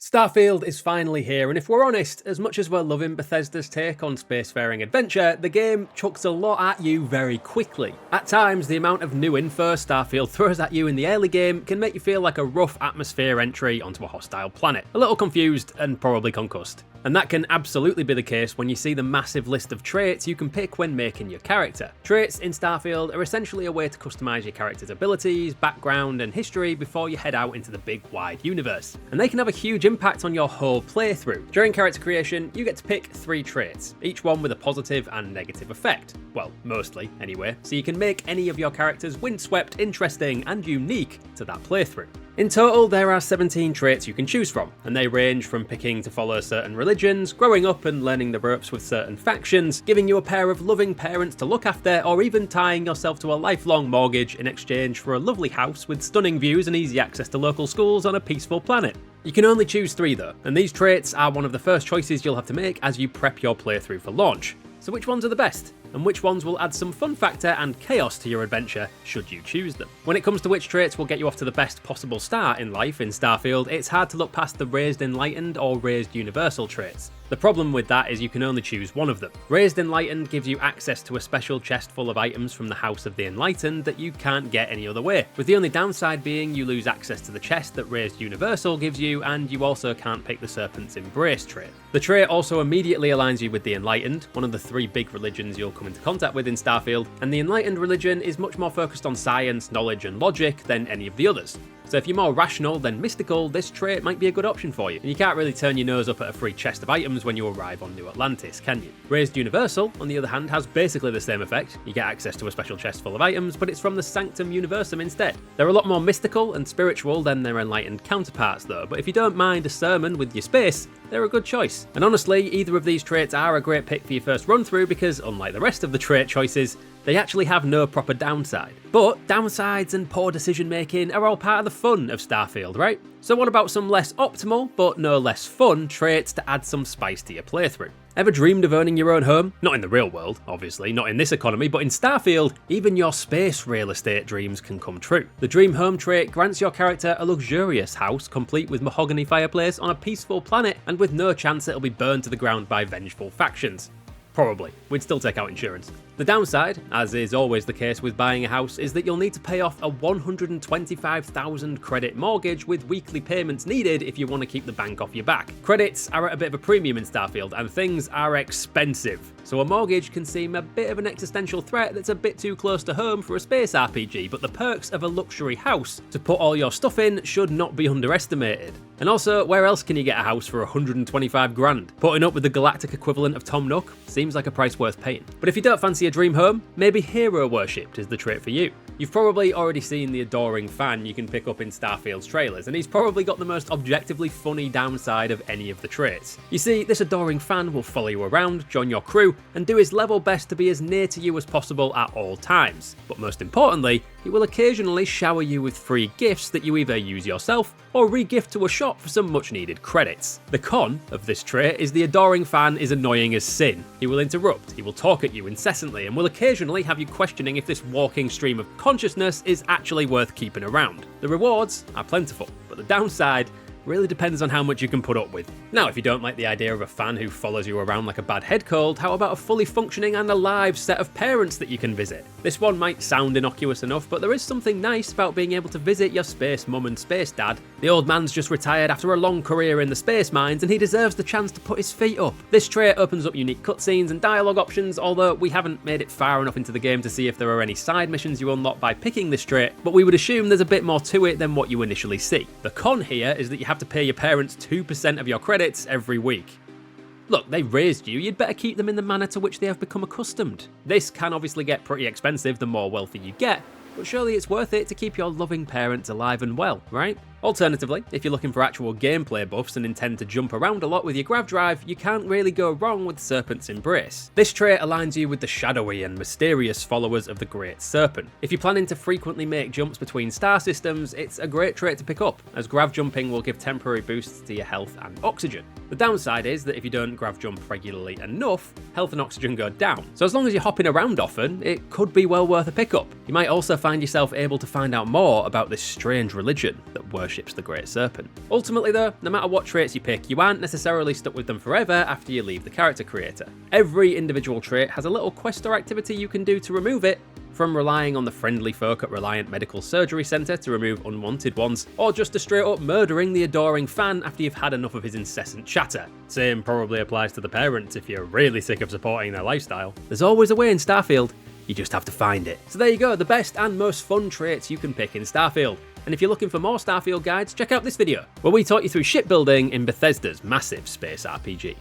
Starfield is finally here, and if we're honest, as much as we're loving Bethesda's take on spacefaring adventure, the game chucks a lot at you very quickly. At times, the amount of new info Starfield throws at you in the early game can make you feel like a rough atmosphere entry onto a hostile planet, a little confused and probably concussed. And that can absolutely be the case when you see the massive list of traits you can pick when making your character. Traits in Starfield are essentially a way to customise your character's abilities, background and history before you head out into the big wide universe. And they can have a huge impact on your whole playthrough. During character creation, you get to pick 3 traits, each one with a positive and negative effect. Well, mostly anyway, so you can make any of your characters windswept, interesting and unique to that playthrough. In total, there are 17 traits you can choose from, and they range from picking to follow certain religions, growing up and learning the ropes with certain factions, giving you a pair of loving parents to look after, or even tying yourself to a lifelong mortgage in exchange for a lovely house with stunning views and easy access to local schools on a peaceful planet. You can only choose 3 though, and these traits are one of the first choices you'll have to make as you prep your playthrough for launch. So which ones are the best? And which ones will add some fun factor and chaos to your adventure should you choose them? When it comes to which traits will get you off to the best possible start in life in Starfield, it's hard to look past the Raised Enlightened or Raised Universal traits. The problem with that is you can only choose one of them. Raised Enlightened gives you access to a special chest full of items from the House of the Enlightened that you can't get any other way, with the only downside being you lose access to the chest that Raised Universal gives you, and you also can't pick the Serpent's Embrace trait. The trait also immediately aligns you with the Enlightened, one of the 3 big religions you'll come into contact with in Starfield, and the Enlightened religion is much more focused on science, knowledge and logic than any of the others. So if you're more rational than mystical, this trait might be a good option for you. And you can't really turn your nose up at a free chest of items when you arrive on New Atlantis, can you? Raised Universal, on the other hand, has basically the same effect. You get access to a special chest full of items, but it's from the Sanctum Universum instead. They're a lot more mystical and spiritual than their Enlightened counterparts though, but if you don't mind a sermon with your space, they're a good choice. And honestly, either of these traits are a great pick for your first run through because, unlike the rest of the trait choices, they actually have no proper downside. But downsides and poor decision making are all part of the fun of Starfield, right? So what about some less optimal, but no less fun, traits to add some spice to your playthrough? Ever dreamed of owning your own home? Not in the real world, obviously, not in this economy, but in Starfield, even your space real estate dreams can come true. The Dream Home trait grants your character a luxurious house complete with mahogany fireplace on a peaceful planet and with no chance it'll be burned to the ground by vengeful factions. Probably. We'd still take out insurance. The downside, as is always the case with buying a house, is that you'll need to pay off a 125,000 credit mortgage with weekly payments needed if you want to keep the bank off your back. Credits are at a bit of a premium in Starfield, and things are expensive. So a mortgage can seem a bit of an existential threat that's a bit too close to home for a space RPG, but the perks of a luxury house to put all your stuff in should not be underestimated. And also, where else can you get a house for 125 grand? Putting up with the galactic equivalent of Tom Nook seems like a price worth paying. But if you don't fancy a dream home, maybe hero worshipped is the trait for you. You've probably already seen the adoring fan you can pick up in Starfield's trailers, and he's probably got the most objectively funny downside of any of the traits. You see, this adoring fan will follow you around, join your crew, and do his level best to be as near to you as possible at all times. But most importantly, he will occasionally shower you with free gifts that you either use yourself or re-gift to a shop for some much needed credits. The con of this trait is the adoring fan is annoying as sin. He will interrupt, he will talk at you incessantly, and will occasionally have you questioning if this walking stream of consciousness is actually worth keeping around. The rewards are plentiful, but the downside really depends on how much you can put up with. Now, if you don't like the idea of a fan who follows you around like a bad head cold, how about a fully functioning and alive set of parents that you can visit? This one might sound innocuous enough, but there is something nice about being able to visit your space mum and space dad. The old man's just retired after a long career in the space mines, and he deserves the chance to put his feet up. This trait opens up unique cutscenes and dialogue options, although we haven't made it far enough into the game to see if there are any side missions you unlock by picking this trait, but we would assume there's a bit more to it than what you initially see. The con here is that you have to pay your parents 2% of your credits every week. Look, they raised you, you'd better keep them in the manner to which they have become accustomed. This can obviously get pretty expensive the more wealthy you get, but surely it's worth it to keep your loving parents alive and well, right? Alternatively, if you're looking for actual gameplay buffs and intend to jump around a lot with your grav drive, you can't really go wrong with Serpent's Embrace. This trait aligns you with the shadowy and mysterious followers of the Great Serpent. If you're planning to frequently make jumps between star systems, it's a great trait to pick up, as grav jumping will give temporary boosts to your health and oxygen. The downside is that if you don't grav jump regularly enough, health and oxygen go down. So as long as you're hopping around often, it could be well worth a pickup. You might also find yourself able to find out more about this strange religion that worships worships the Great Serpent. Ultimately though, no matter what traits you pick, you aren't necessarily stuck with them forever after you leave the character creator. Every individual trait has a little quest or activity you can do to remove it, from relying on the friendly folk at Reliant Medical Surgery Centre to remove unwanted ones, or just to straight up murdering the adoring fan after you've had enough of his incessant chatter. Same probably applies to the parents if you're really sick of supporting their lifestyle. There's always a way in Starfield, you just have to find it. So there you go, the best and most fun traits you can pick in Starfield. And if you're looking for more Starfield guides, check out this video, where we talk you through shipbuilding in Bethesda's massive space RPG.